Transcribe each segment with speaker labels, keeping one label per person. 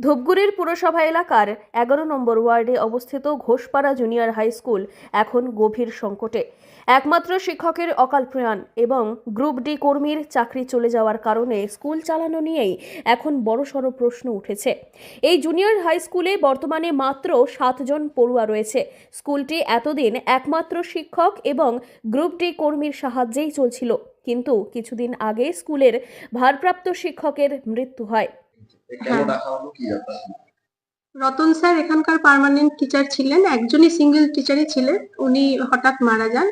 Speaker 1: ধূপগুড়ির পুরসভা এলাকার 11 নম্বর ওয়ার্ডে অবস্থিত ঘোষপাড়া জুনিয়র হাই স্কুল এখন গভীর সংকটে। একমাত্র শিক্ষকের অকাল প্রয়াণ এবং গ্রুপ ডি কর্মীর চাকরি চলে যাওয়ার কারণে স্কুল চালানো নিয়েই এখন বড়সড় প্রশ্ন উঠেছে। এই জুনিয়র হাই স্কুলে বর্তমানে মাত্র 7 জন পড়ুয়া রয়েছে। স্কুলটি এতদিন একমাত্র শিক্ষক এবং গ্রুপ ডি কর্মীর সাহায্যেই চলছিল, কিন্তু কিছুদিন আগে স্কুলের ভারপ্রাপ্ত শিক্ষকের মৃত্যু হয়।
Speaker 2: রতন স্যার এখানকার পার্মানেন্ট টিচার ছিলেন, একজনই সিঙ্গেল টিচারই ছিলেন। উনি হঠাৎ মারা যান।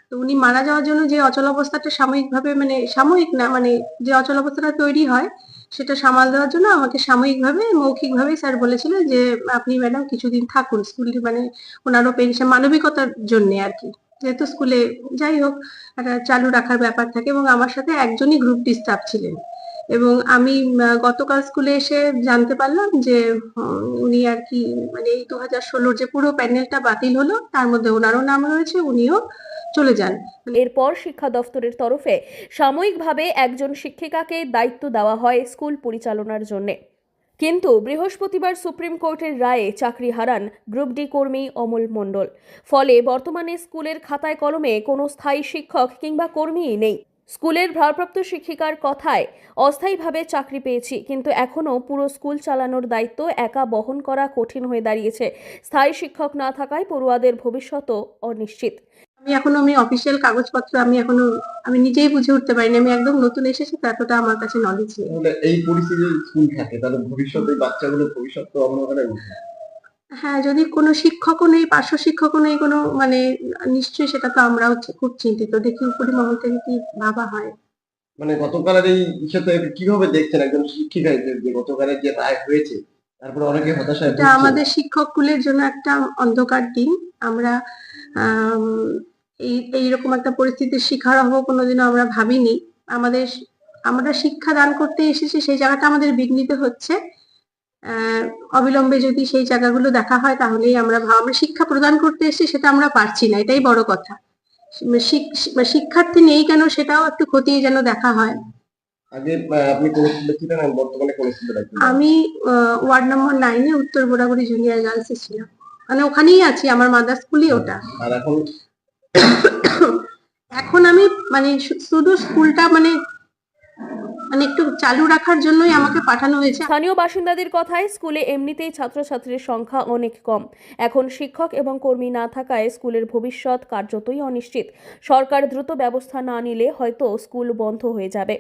Speaker 2: তো উনি মারা যাওয়ার জন্য যে অচলাবস্থাটা সাময়িকভাবে, মানে সাময়িক না, মানে যে অচলাবস্থাটা তৈরি হয় সেটা সামাল দেওয়ার জন্য আমাকে সাময়িকভাবে মৌখিকভাবে স্যার বলেছিলেন যে আপনি ম্যাডাম কিছুদিন থাকুন স্কুলে, মানে ওনারও পেনশন মানবিকতার জন্য আর কি, যেহেতু স্কুলে যাই হোক একটা চালু রাখার ব্যাপার থাকে। এবং আমার সাথে একজনই গ্রুপ ডি স্টাফ ছিলেন। এবং আমি গতকাল স্কুলে এসে জানতে পারলাম যে উনি আর কি, মানে এই 2016 যে পুরো প্যানেলটা বাতিল হলো তার মধ্যে ওনারও নাম রয়েছে, উনিও চলে যান।
Speaker 1: এরপর শিক্ষা দফতরের তরফে সাময়িকভাবে একজন শিক্ষিকাকে দায়িত্ব দেওয়া হয় স্কুল পরিচালনার জন্য। কিন্তু বৃহস্পতিবার সুপ্রিম কোর্টের রায়ে চাকরি হারান গ্রুপ ডি কর্মী অমল মণ্ডল। ফলে বর্তমানে স্কুলের খাতায় কলমে কোনো স্থায়ী শিক্ষক কিংবা কর্মীই নেই। স্কুলের ভারপ্রাপ্ত শিক্ষিকার কথায় অস্থায়ীভাবে চাকরি পেয়েছি, কিন্তু এখনও পুরো স্কুল চালানোর দায়িত্ব একা বহন করা কঠিন হয়ে দাঁড়িয়েছে। স্থায়ী শিক্ষক না থাকায় পড়ুয়াদের ভবিষ্যৎও অনিশ্চিত।
Speaker 2: আমি অফিসিয়াল কাগজপত্র আমি নিজেই বুঝে উঠতে পারিনি। আমি একদম নতুন এসেছি, তো এতটা আমার কাছে নলেজ নেই।
Speaker 3: তাহলে এই পরিস্থিতি যদি স্কুল থাকে তাহলে ভবিষ্যতে বাচ্চাগুলোর ভবিষ্যৎ তো অন্ধকারে উঠবে।
Speaker 2: হ্যাঁ, যদি কোনো শিক্ষকও নেই, পার্শ্ব শিক্ষকও নেই কোনো, মানে নিশ্চয়ই সেটা তো আমরাও খুব চিন্তিত। দেখি উপরি মহল থেকে কি ভাবা হয়।
Speaker 3: মানে গতকালের এই বিষয়টা কিভাবে দেখছেন একজন শিক্ষিকা হিসেবে, যে গতকালের যে রায় হয়েছে তারপরে অনেকে হতাশায়
Speaker 2: এটা
Speaker 3: ভুগছে?
Speaker 2: আমাদের শিক্ষক কুলের জন্য একটা অন্ধকার দিন। আমরা আম এইরকম একটা পরিস্থিতির শিকার হবো কোনোদিনও আমরা ভাবিনি। আমাদের আমরা শিক্ষা দান করতে এসেছি, সেই জায়গাটা আমাদের বিঘ্নিত হচ্ছে। অবিলম্বে যদি সেই জায়গাগুলো দেখা হয় তাহলেই আমরা শিক্ষা প্রদান করতে এসেছি, সেটা আমরা পারছি না, এটাই বড় কথা। শিক্ষার্থী নেই কেন সেটাও একটু খতিয়ে যেন দেখা হয়।
Speaker 3: আগে আপনি কোন স্কুলে ছিলেন আর বর্তমানে কোন স্কুলে আছেন?
Speaker 2: আমি ওয়ার্ড নম্বর 9 এ উত্তর বোরাগুড়ি জুনিয়র গার্লসে ছিলাম। মানে ওখানেই আছি, আমার মাদার স্কুলই ওটা।
Speaker 3: আর এখন
Speaker 2: এখন আমি মানে শুধু স্কুলটা মানে একটু চালু রাখার জন্যই আমাকে পাঠানো হয়েছে।
Speaker 1: স্থানীয় বাসিন্দাদের কথায় স্কুলে এমনিতেই ছাত্রছাত্রীর সংখ্যা অনেক কম। এখন শিক্ষক এবং কর্মী না থাকায় স্কুলের ভবিষ্যৎ কার্যতই অনিশ্চিত। সরকার দ্রুত ব্যবস্থা না নিলে হয়তো স্কুল বন্ধ হয়ে যাবে।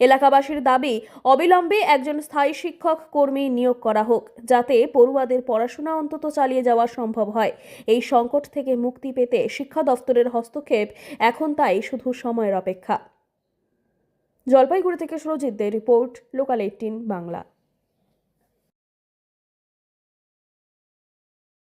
Speaker 1: এলাকাবাসীর দাবি, অবিলম্বে একজন স্থায়ী শিক্ষক কর্মী নিয়োগ করা হোক, যাতে পড়ুয়াদের পড়াশোনা অন্তত চালিয়ে যাওয়া সম্ভব হয়। এই সংকট থেকে মুক্তি পেতে শিক্ষা দফতরের হস্তক্ষেপ এখন তাই শুধু সময়ের অপেক্ষা। জলপাইগুড়ি থেকে সুরজিৎ দে রিপোর্ট, লোকাল 18 বাংলা।